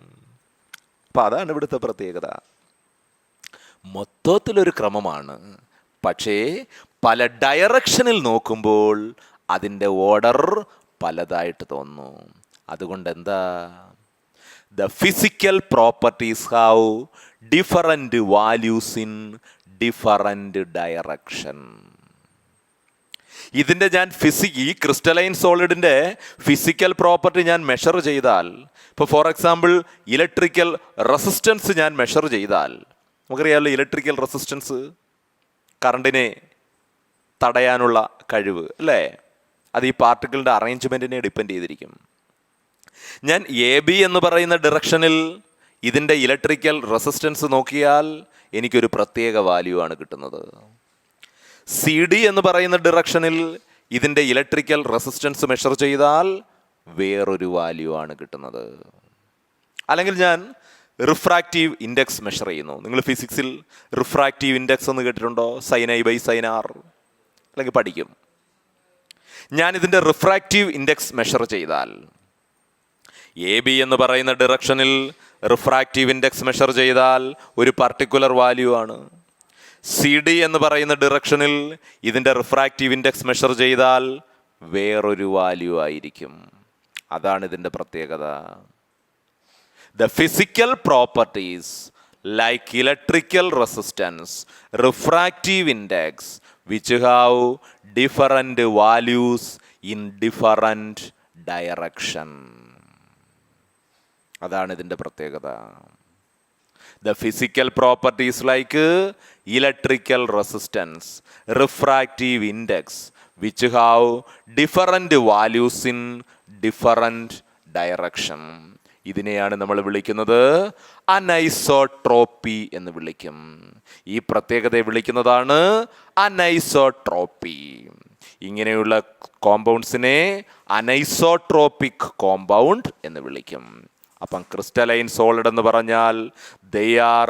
അപ്പം അതാണ് ഇവിടുത്തെ പ്രത്യേകത. മൊത്തത്തിലൊരു ക്രമമാണ്. പക്ഷേ പല ഡയറക്ഷനിൽ നോക്കുമ്പോൾ അതിൻ്റെ ഓർഡർ പലതായിട്ട് തോന്നുന്നു. അതുകൊണ്ട് എന്താ, the physical properties have different values in different direction. ഇതിൻ്റെ ഞാൻ ഈ ക്രിസ്റ്റലൈൻ സോളിഡിൻ്റെ ഫിസിക്കൽ പ്രോപ്പർട്ടി ഞാൻ മെഷർ ചെയ്താൽ, ഇപ്പോൾ ഫോർ എക്സാമ്പിൾ ഇലക്ട്രിക്കൽ റെസിസ്റ്റൻസ് ഞാൻ മെഷർ ചെയ്താൽ, നമുക്കറിയാമല്ലോ ഇലക്ട്രിക്കൽ റെസിസ്റ്റൻസ് കറണ്ടിനെ തടയാനുള്ള കഴിവ് അല്ലേ, അത് ഈ പാർട്ടിക്കിളിൻ്റെ അറേഞ്ച്മെൻറ്റിനെ ഡിപ്പെൻഡ് ചെയ്തിരിക്കും. ഞാൻ AB എന്ന് പറയുന്ന ഡിറക്ഷനിൽ ഇതിൻ്റെ ഇലക്ട്രിക്കൽ റെസിസ്റ്റൻസ് നോക്കിയാൽ എനിക്കൊരു പ്രത്യേക വാല്യൂ ആണ് കിട്ടുന്നത്. CD എന്ന് പറയുന്ന ഡിറക്ഷനിൽ ഇതിൻ്റെ ഇലക്ട്രിക്കൽ റെസിസ്റ്റൻസ് മെഷർ ചെയ്താൽ വേറൊരു വാല്യൂ ആണ് കിട്ടുന്നത്. അല്ലെങ്കിൽ ഞാൻ റിഫ്രാക്റ്റീവ് ഇൻഡെക്സ് മെഷർ ചെയ്യുന്നു. നിങ്ങൾ ഫിസിക്സിൽ റിഫ്രാക്റ്റീവ് ഇൻഡെക്സ് എന്ന് കേട്ടിട്ടുണ്ടോ? sin I by sin R, അല്ലെങ്കിൽ പഠിക്കും. ഞാനിതിൻ്റെ റിഫ്രാക്റ്റീവ് ഇൻഡെക്സ് മെഷർ ചെയ്താൽ AB എന്ന് പറയുന്ന ഡിറക്ഷനിൽ റിഫ്രാക്റ്റീവ് ഇൻഡെക്സ് മെഷർ ചെയ്താൽ ഒരു പർട്ടിക്കുലർ വാല്യൂ ആണ്. CD എന്ന് പറയുന്ന ഡിറക്ഷനിൽ ഇതിൻ്റെ റിഫ്രാക്റ്റീവ് ഇൻഡെക്സ് മെഷർ ചെയ്താൽ വേറൊരു വാല്യൂ ആയിരിക്കും. അതാണ് ഇതിൻ്റെ പ്രത്യേകത. The physical properties like electrical resistance, refractive index, which have different values in different direction. അതാണ് ഇതിൻ്റെ പ്രത്യേകത. The physical properties like electrical resistance, refractive index, which have different values in different direction. ഇതിനെയാണ് നമ്മൾ വിളിക്കുന്നത് അനൈസോട്രോപ്പി എന്ന് വിളിക്കും. ഈ പ്രത്യേകതയെ വിളിക്കുന്നതാണ് അനൈസോട്രോപ്പി. ഇങ്ങനെയുള്ള കോമ്പൗണ്ട്സിനെ അനൈസോട്രോപ്പിക് കോമ്പൗണ്ട് എന്ന് വിളിക്കും. അപ്പം ക്രിസ്റ്റലൈൻ സോളിഡ് എന്ന് പറഞ്ഞാൽ ദേ ആർ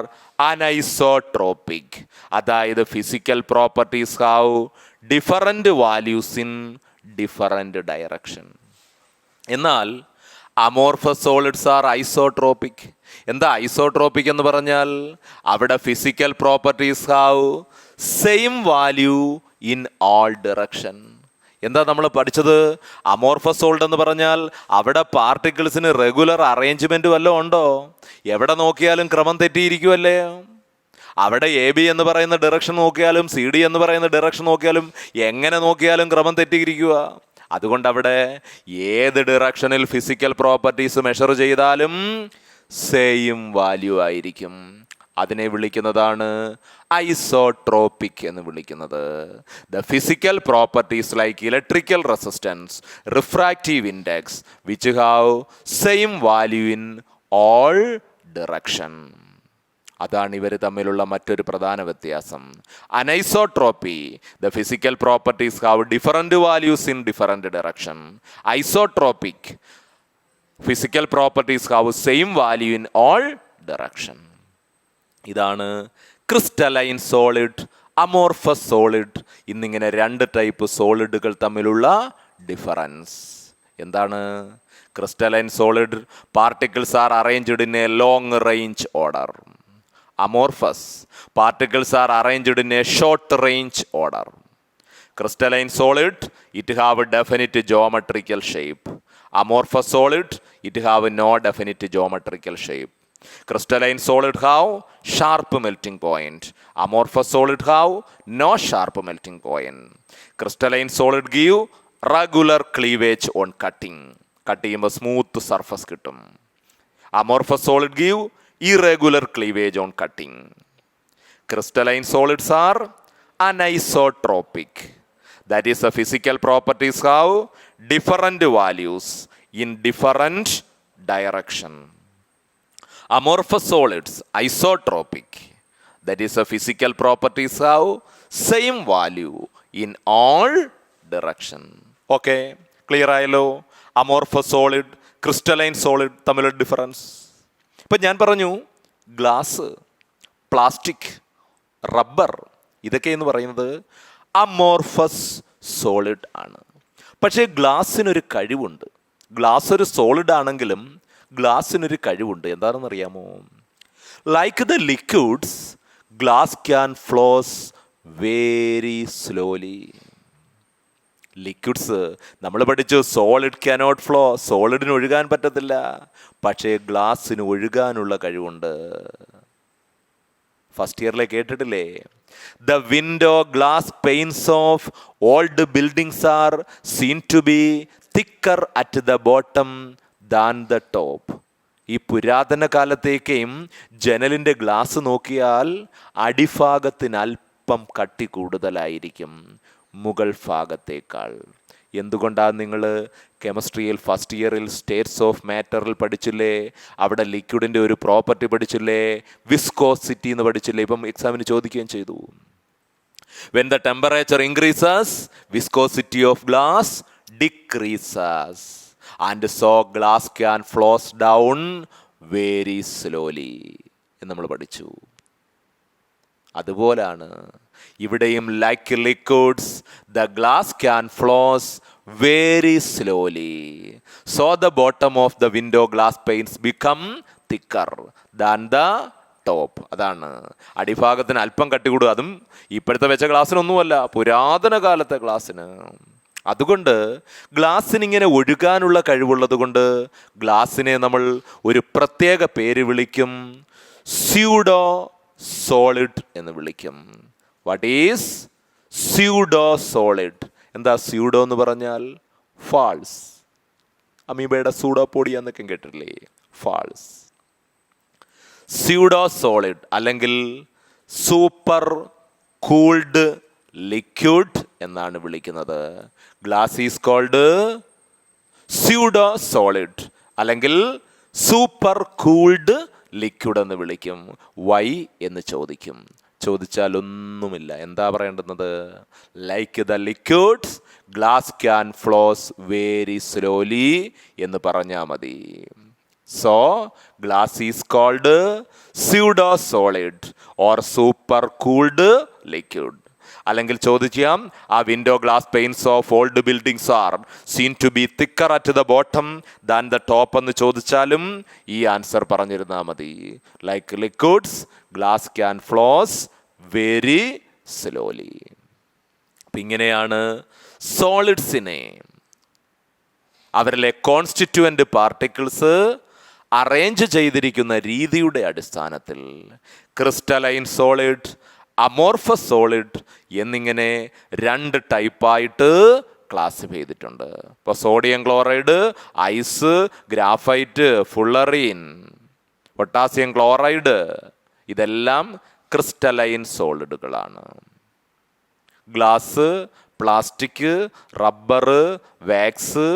അനൈസോട്രോപ്പിക്, അതായത് physical properties have different values in different direction. എന്നാൽ അമോർഫസ് സോളിഡ്സ് ആർ ഐസോട്രോപ്പിക്. എന്താ ഐസോട്രോപ്പിക് എന്ന് പറഞ്ഞാൽ? അവിടെ physical properties have same value in all direction. എന്താ നമ്മൾ പഠിച്ചത്? അമോർഫസ് സോളിഡ് എന്ന് പറഞ്ഞാൽ അവിടെ പാർട്ടിക്കിൾസിന് റെഗുലർ അറേഞ്ച്മെൻറ്റ് വല്ലതും ഉണ്ടോ? എവിടെ നോക്കിയാലും ക്രമം തെറ്റിയിരിക്കുമല്ലേ. അവിടെ AB എന്ന് പറയുന്ന ഡിറക്ഷൻ നോക്കിയാലും CD എന്ന് പറയുന്ന ഡിറക്ഷൻ നോക്കിയാലും എങ്ങനെ നോക്കിയാലും ക്രമം തെറ്റിയിരിക്കുക. അതുകൊണ്ട് അവിടെ ഏത് ഡിറക്ഷനിൽ ഫിസിക്കൽ പ്രോപ്പർട്ടീസ് മെഷർ ചെയ്താലും സെയിം വാല്യൂ ആയിരിക്കും. അതിനെ വിളിക്കുന്നതാണ് ഐസോട്രോപ്പിക് എന്ന് വിളിക്കുന്നത്. The physical properties like electrical resistance, refractive index, which have same value in all direction. അതാണ് ഇവർ തമ്മിലുള്ള മറ്റൊരു പ്രധാന വ്യത്യാസം. Anisotropy, the physical properties have different values in different direction. Isotropic, physical properties have same value in all direction. ഇതാണ് crystalline solid, amorphous solid എന്നിങ്ങനെ രണ്ട് type സോളിഡുകൾ തമ്മിലുള്ള ഡിഫറൻസ്. എന്താണ്? Crystalline solid particles R arranged in A long range order. Amorphous particles are arranged in a short range order. Crystalline solid, it have a definite geometrical shape. Amorphous solid, it have no definite geometrical shape. Crystalline solid have sharp melting point. Amorphous solid have no sharp melting point. Crystalline solid give regular cleavage on cutting. Cut ചെയ്യുമ്പോൾ smooth surface കിട്ടും. Amorphous solid give irregular cleavage on cutting. Crystalline solids are anisotropic. That is, the physical properties have different values in different direction. Amorphous solids isotropic. That is, the physical properties have same value in all direction. Okay, clear ആയല്ലോ? Amorphous solid, crystalline solid തമ്മിലുള്ള difference. ഇപ്പം ഞാൻ പറഞ്ഞു glass, plastic, rubber ഇതൊക്കെ എന്ന് പറയുന്നത് amorphous solid ആണ്. പക്ഷേ ഗ്ലാസ്സിനൊരു കഴിവുണ്ട്. ഗ്ലാസ് ഒരു സോളിഡ് ആണെങ്കിലും ഗ്ലാസ്സിനൊരു കഴിവുണ്ട്. എന്താണെന്നറിയാമോ? Like the liquids, glass can flows very slowly. Liquids നമ്മൾ പഠിച്ചു സോളിഡ് ക്യാനോട്ട് ഫ്ലോ, സോളിഡിന് ഒഴുകാൻ പറ്റത്തില്ല, പക്ഷേ ഗ്ലാസ്സിന് ഒഴുകാനുള്ള കഴിവുണ്ട്. ഫസ്റ്റ് ഇയറിലെ കേട്ടിട്ടില്ലേ? The window glass panes of old buildings are seen to be thicker at the bottom than the top. ഈ പുരാതന കാലത്തേക്കും ജനലിൻ്റെ ഗ്ലാസ് നോക്കിയാൽ അടിഭാഗത്തിന് അല്പം കട്ടി കൂടുതലായിരിക്കും മുകൾ ഭാഗത്തേക്കാൾ. എന്തുകൊണ്ടാണ് നിങ്ങൾ കെമിസ്ട്രിയിൽ ഫസ്റ്റ് ഇയറിൽ സ്റ്റേറ്റ്സ് ഓഫ് മാറ്ററിൽ പഠിച്ചില്ലേ? അവിടെ ലിക്വിഡിൻ്റെ ഒരു പ്രോപ്പർട്ടി പഠിച്ചില്ലേ? വിസ്കോസിറ്റി എന്ന് പഠിച്ചില്ലേ? ഇപ്പം എക്സാമിന് ചോദിക്കുകയും ചെയ്തു. When the temperature increases, viscosity of glass decreases. And so glass can flows down very slowly എന്ന് നമ്മൾ പഠിച്ചു. അതുപോലാണ് ഇവിടെയും like liquids the glass can flows very slowly. So the bottom of the window glass panes become thicker than the top. അതാണ് അടിഭാഗത്തിന് അല്പം കട്ടി കൂടുക. അതും ഇപ്പോഴത്തെ വെച്ച ഗ്ലാസ്സിനൊന്നുമല്ല, പുരാതന കാലത്തെ ഗ്ലാസ്സിന്. അതുകൊണ്ട് ഗ്ലാസ്സിന് ഇങ്ങനെ ഒഴുകാനുള്ള കഴിവുള്ളത് കൊണ്ട് ഗ്ലാസ്സിനെ നമ്മൾ ഒരു പ്രത്യേക പേര് വിളിക്കും, സ്യൂഡോ സോളിഡ് എന്ന് വിളിക്കും. What is pseudo solid? എന്താ സ്യൂഡോ എന്ന് പറഞ്ഞാൽ? ഫാൾസ്. അമീബയുടെ സൂഡോപോഡിയ എന്നൊക്കെ കേട്ടിട്ടില്ലേ? ഫാൾസ്. സ്യൂഡോ സോളിഡ് അല്ലെങ്കിൽ സൂപ്പർ കൂൾഡ് ലിക്വിഡ് എന്നാണ് വിളിക്കുന്നത്. Glass is called pseudo solid അല്ലെങ്കിൽ സൂപ്പർ കൂൾഡ് ലിക്വിഡ് എന്ന് വിളിക്കും. വൈ എന്ന് ചോദിക്കും. ചോദിച്ചാൽ ഒന്നുമില്ല, എന്താ പറയേണ്ടുന്നത്? Like the liquids glass can flows very slowly എന്ന് പറഞ്ഞാൽ മതി. So glass is called pseudo solid or super cooled liquid. അല്ലെങ്കിൽ ചോദിക്കാം, ആ window glass pains of old buildings are seen to be thicker at the bottom than the top എന്ന് ചോദിച്ചാലും ഈ answer പറഞ്ഞിരുന്നാൽ മതി. Like liquids glass can flows very slowly. അപ്പം ഇങ്ങനെയാണ് സോളിഡ്സിനെ അവരിലെ കോൺസ്റ്റിറ്റ്യുവൻ്റ് പാർട്ടിക്കിൾസ് അറേഞ്ച് ചെയ്തിരിക്കുന്ന രീതിയുടെ അടിസ്ഥാനത്തിൽ ക്രിസ്റ്റലൈൻ സോളിഡ്, അമോർഫസ് സോളിഡ് എന്നിങ്ങനെ രണ്ട് ടൈപ്പായിട്ട് ക്ലാസിഫൈ ചെയ്തിട്ടുണ്ട്. ഇപ്പോൾ sodium chloride, ice, graphite, fullerene, potassium chloride ഇതെല്ലാം ക്രിസ്റ്റലൈൻ സോളിഡുകളാണ്. ഗ്ലാസ്, പ്ലാസ്റ്റിക്, റബ്ബർ, വാക്സ്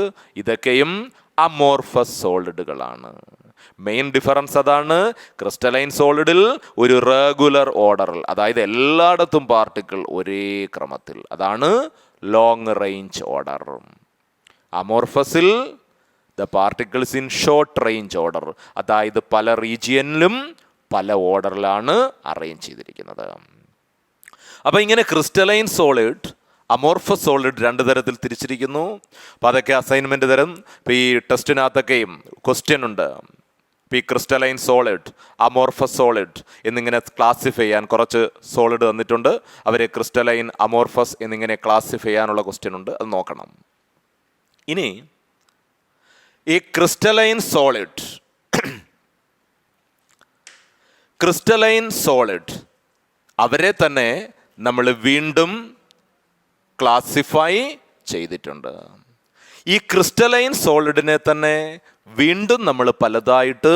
ഇതൊക്കെയും അമോർഫസ് സോളിഡുകളാണ്. മെയിൻ ഡിഫറൻസ് അതാണ്. ക്രിസ്റ്റലൈൻ സോളിഡിൽ ഒരു റെഗുലർ ഓർഡറിൽ, അതായത് എല്ലായിടത്തും പാർട്ടിക്കിൾ ഒരേ ക്രമത്തിൽ, അതാണ് ലോങ് റേഞ്ച് ഓർഡർ. അമോർഫസിൽ the particles in short range order, അതായത് പല റീജിയനിലും പല ഓർഡറിലാണ് അറേഞ്ച് ചെയ്തിരിക്കുന്നത്. അപ്പം ഇങ്ങനെ ക്രിസ്റ്റലൈൻ സോളിഡ്, അമോർഫസ് സോളിഡ് രണ്ട് തരത്തിൽ തിരിച്ചിരിക്കുന്നു. അപ്പോൾ അതൊക്കെ അസൈൻമെൻറ്റ് തരം. ഇപ്പോൾ ഈ ടെസ്റ്റിനകത്തൊക്കെയും ക്വസ്റ്റ്യൻ ഉണ്ട്. ഇപ്പോൾ ഈ ക്രിസ്റ്റലൈൻ സോളിഡ്, അമോർഫസ് സോളിഡ് എന്നിങ്ങനെ ക്ലാസിഫൈ ചെയ്യാൻ കുറച്ച് സോളിഡ് തന്നിട്ടുണ്ട്. അവരെ ക്രിസ്റ്റലൈൻ, അമോർഫസ് എന്നിങ്ങനെ ക്ലാസിഫൈ ചെയ്യാനുള്ള ക്വസ്റ്റ്യൻ ഉണ്ട്, അത് നോക്കണം. ഇനി ഈ ക്രിസ്റ്റലൈൻ സോളിഡ് അവരെ തന്നെ നമ്മൾ വീണ്ടും ക്ലാസിഫൈ ചെയ്തിട്ടുണ്ട്. ഈ ക്രിസ്റ്റലൈൻ സോളിഡിനെ തന്നെ വീണ്ടും നമ്മൾ പലതായിട്ട്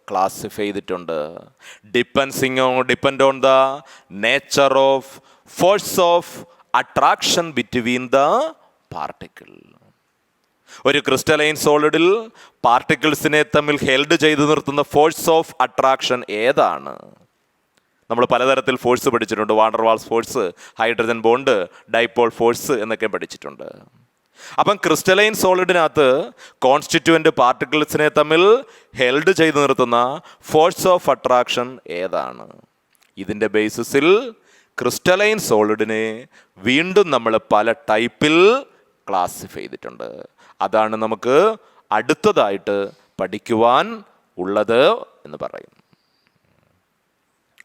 ക്ലാസിഫൈ ചെയ്തിട്ടുണ്ട്. Depend on the nature of force of attraction between the particle. ഒരു ക്രിസ്റ്റലൈൻ സോളിഡിൽ പാർട്ടിക്കിൾസിനെ തമ്മിൽ ഹെൽഡ് ചെയ്ത് നിർത്തുന്ന ഫോഴ്സ് ഓഫ് അട്രാക്ഷൻ ഏതാണ്? നമ്മൾ പലതരത്തിൽ ഫോഴ്സ് പഠിച്ചിട്ടുണ്ട്. Van der Waals force, hydrogen bond, dipole force എന്നൊക്കെ പഠിച്ചിട്ടുണ്ട്. അപ്പം ക്രിസ്റ്റലൈൻ സോളിഡിനകത്ത് കോൺസ്റ്റിറ്റ്യുവൻ്റ് പാർട്ടിക്കിൾസിനെ തമ്മിൽ ഹെൽഡ് ചെയ്ത് നിർത്തുന്ന ഫോഴ്സ് ഓഫ് അട്രാക്ഷൻ ഏതാണ്? ഇതിൻ്റെ ബേസിസിൽ ക്രിസ്റ്റലൈൻ സോളിഡിനെ വീണ്ടും നമ്മൾ പല ടൈപ്പിൽ ക്ലാസിഫൈ ചെയ്തിട്ടുണ്ട്. അതാണ് നമുക്ക് അടുത്തതായിട്ട് പഠിക്കുവാൻ ഉള്ളത് എന്ന് പറയും.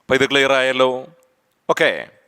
അപ്പോൾ ഇത് ക്ലിയർ ആയല്ലോ? ഓക്കെ.